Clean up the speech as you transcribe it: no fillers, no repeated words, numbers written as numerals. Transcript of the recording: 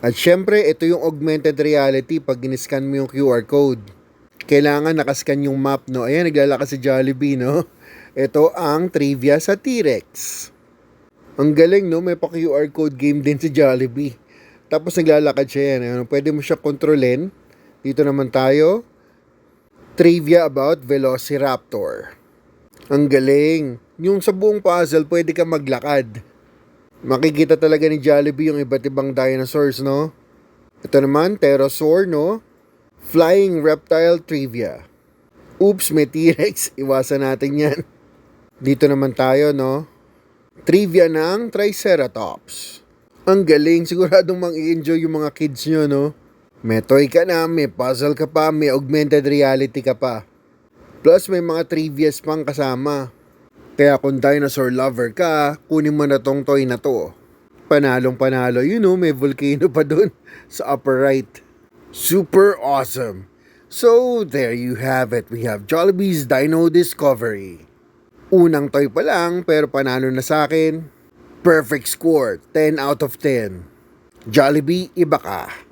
At syempre, ito yung augmented reality pag giniscan mo yung QR code. Kailangan nakascan yung map, no? Ayan, naglalakas si Jollibee, no? Ito ang trivia sa T-Rex. Ang galing, no? May pa-QR code game din si Jollibee. Tapos naglalakad siya yan. Ano? Pwede mo siya kontrolin. Dito naman tayo. Trivia about Velociraptor. Ang galing. Yung sa buong puzzle, pwede ka maglakad. Makikita talaga ni Jollibee yung iba't ibang dinosaurs, no? Ito naman, pterosaur, no? Flying reptile trivia. Oops, may T-Rex. Iwasan natin yan. Dito naman tayo, no? Trivia ng Triceratops. Ang galing. Siguradong mang-i-enjoy yung mga kids nyo, no? May toy ka na, may puzzle ka pa, may augmented reality ka pa. Plus, may mga trivias pang kasama. Kaya kung dinosaur lover ka, kunin mo na tong toy na to. Panalong panalo. You know, may volcano pa dun sa upper right. Super awesome. So, there you have it. We have Jollibee's Dino Discovery. Unang toy pa lang, pero panalo na sa akin. Perfect score, 10 out of 10. Jollibee, iba ka.